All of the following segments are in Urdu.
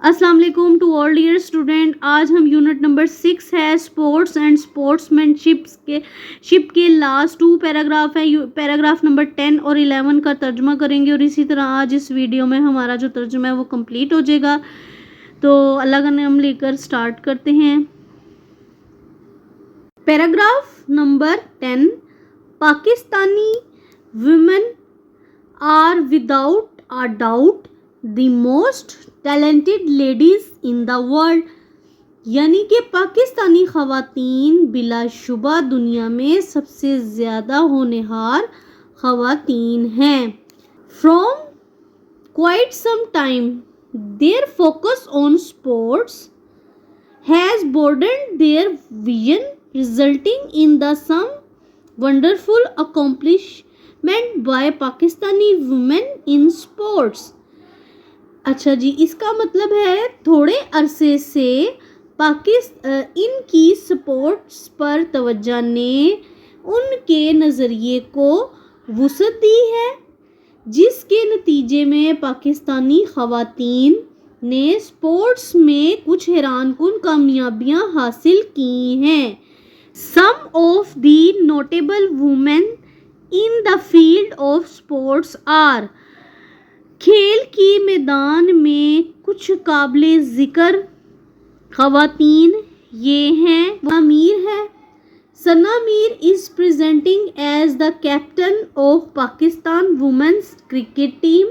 السلام علیکم ٹو آل ڈیئر اسٹوڈینٹ. آج ہم یونٹ نمبر 6 ہے اسپورٹس اینڈ اسپورٹس مین شپ کے لاسٹ 2 پیراگراف ہیں. پیراگراف نمبر 10 اور 11 کا ترجمہ کریں گے اور اسی طرح آج اس ویڈیو میں ہمارا جو ترجمہ ہے وہ کمپلیٹ ہو جائے گا. تو اللہ کا نام لے کر سٹارٹ کرتے ہیں. Paragraph number 10. Pakistani women are without a doubt the most talented ladies in the world. یعنی کہ پاکستانی خواتین بلا شبہ دنیا میں سب سے زیادہ ہونہار خواتین ہیں. From quite some time their focus on sports has broadened their vision, resulting in the some wonderful accomplishments by Pakistani women in sports. اچھا جی، اس کا مطلب ہے تھوڑے عرصے سے ان کی سپورٹس پر توجہ نے ان کے نظریے کو وسعت دی ہے، جس کے نتیجے میں پاکستانی خواتین نے سپورٹس میں کچھ حیران کن کامیابیاں حاصل کی ہیں. Some of the notable women in the field of sports are. کھیل کی میدان میں کچھ قابل ذکر خواتین یہ ہیں. ثنا میر ہے. Sana Mir is presenting as the captain of Pakistan women's cricket team.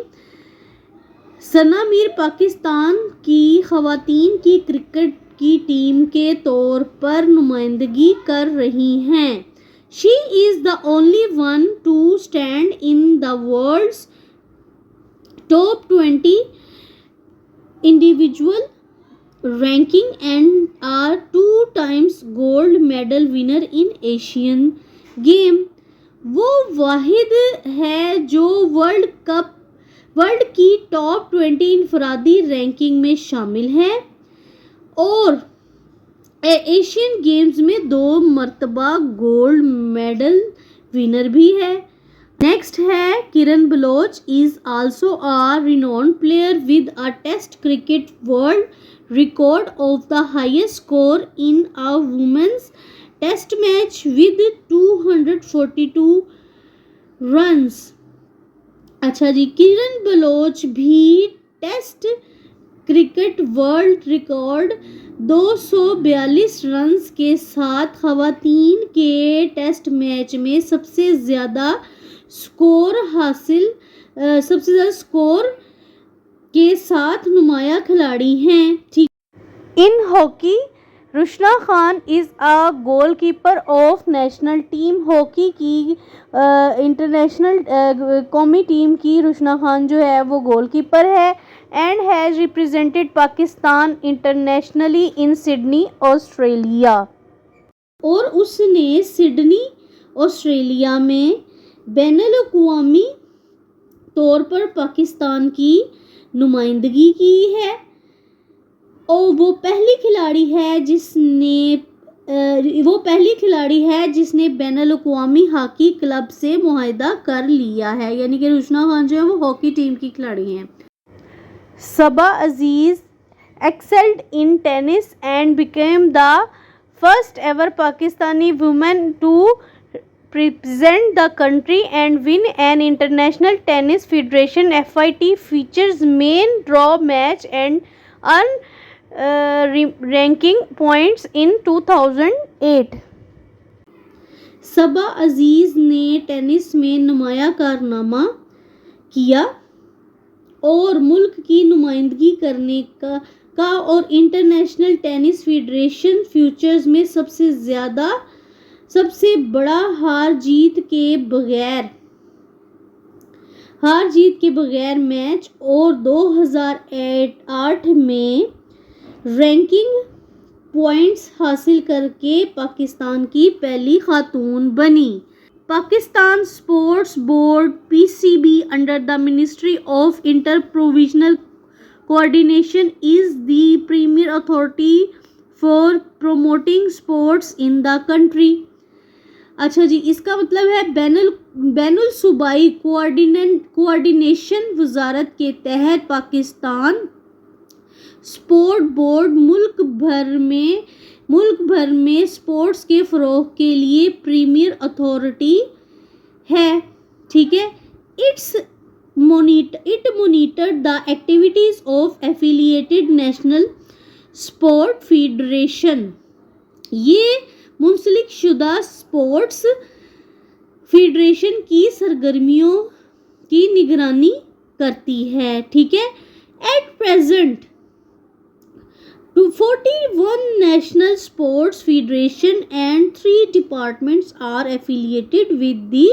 Sana Mir Pakistan کی خواتین کی کرکٹ کی ٹیم کے طور پر نمائندگی کر رہی ہیں. She is the only one to stand in the world's top 20 individual ranking and a 2 times gold medal winner in Asian game. وہ واحد ہے جو ورلڈ کی ٹاپ 20 انفرادی رینکنگ میں شامل ہے اور ایشین گیمز میں 2 مرتبہ گولڈ میڈل ونر بھی ہے. نیکسٹ ہے کرن Baloch is also a renowned player with a test cricket world record of the highest score in a women's test match with 242 runs. اچھا جی، کرن بلوچ بھی test cricket world record 242 runs کے ساتھ خواتین کے ٹیسٹ میچ میں سب سے زیادہ سکور کے ساتھ نمایاں کھلاڑی ہیں. In hockey Rashna Khan is a goalkeeper of national team. Hockey کی انٹرنیشنل قومی ٹیم کی رشنا خان جو ہے وہ گول کیپر ہے. And has represented Pakistan internationally in Sydney Australia. اور اس نے سڈنی آسٹریلیا میں بین الاقوامی طور پر پاکستان کی نمائندگی کی ہے اور وہ پہلی کھلاڑی ہے جس نے بین الاقوامی ہاکی کلب سے معاہدہ کر لیا ہے. یعنی کہ رشنا خان جو ہے وہ ہاکی ٹیم کی کھلاڑی ہیں. صبا عزیز excelled in tennis and became the first ever Pakistani woman to represent the country and win an International Tennis Federation (FIT) features main draw match and earn ranking points in 2008. صبا عزیز نے ٹینس میں نمایاں کارنامہ کیا اور ملک کی نمائندگی کرنے کا اور انٹرنیشنل ٹینس فیڈریشن فیوچرز میں سب سے بڑا ہار جیت کے بغیر میچ اور 2008 میں رینکنگ پوائنٹس حاصل کر کے پاکستان کی پہلی خاتون بنی. Pakistan sports board (PCB) under the Ministry of Inter-Provincial Coordination is the premier authority for promoting sports in the country. اچھا جی، اس کا مطلب ہے بین الصوبائی کوآرڈینیشن وزارت کے تحت پاکستان اسپورٹ بورڈ ملک بھر میں اسپورٹس کے فروغ کے لیے پریمیئر اتھارٹی ہے. ٹھیک ہے. It monitored the activities of affiliated national sport federation. یہ منسلک شدہ اسپورٹس فیڈریشن کی سرگرمیوں کی نگرانی کرتی ہے. ٹھیک ہے. At present 41 national sports federation and 3 departments are affiliated with the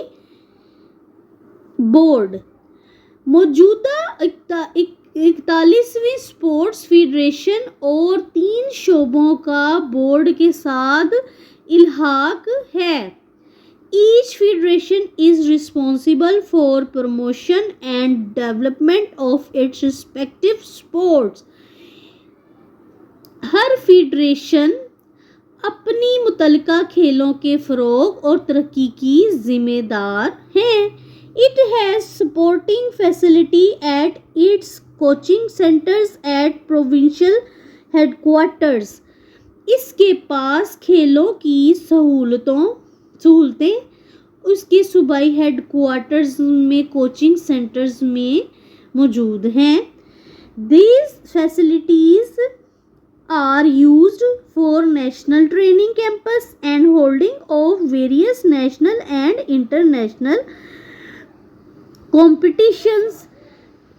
board. موجودہ 41ویں اسپورٹس فیڈریشن اور 3 شعبوں کا بورڈ کے ساتھ الحاق ہے. Each federation is responsible for promotion and development of its respective sports. Hare federation اپنی متعلقہ کھیلوں کے فروغ اور ترقی کی ذمہ دار ہیں. It has supporting facility at its coaching centers at provincial headquarters. اس کے پاس کھیلوں کی سہولتیں اس کے صوبائی ہیڈ کوارٹرز میں کوچنگ سینٹرز میں موجود ہیں. These facilities are used for national training campus and holding of various national and international competitions.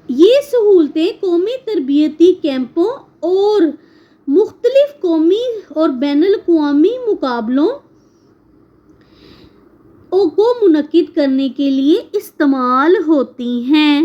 یہ سہولتیں قومی تربیتی کیمپوں اور مختلف قومی اور بین الاقوامی مقابلوں کو منعقد کرنے کے لیے استعمال ہوتی ہیں.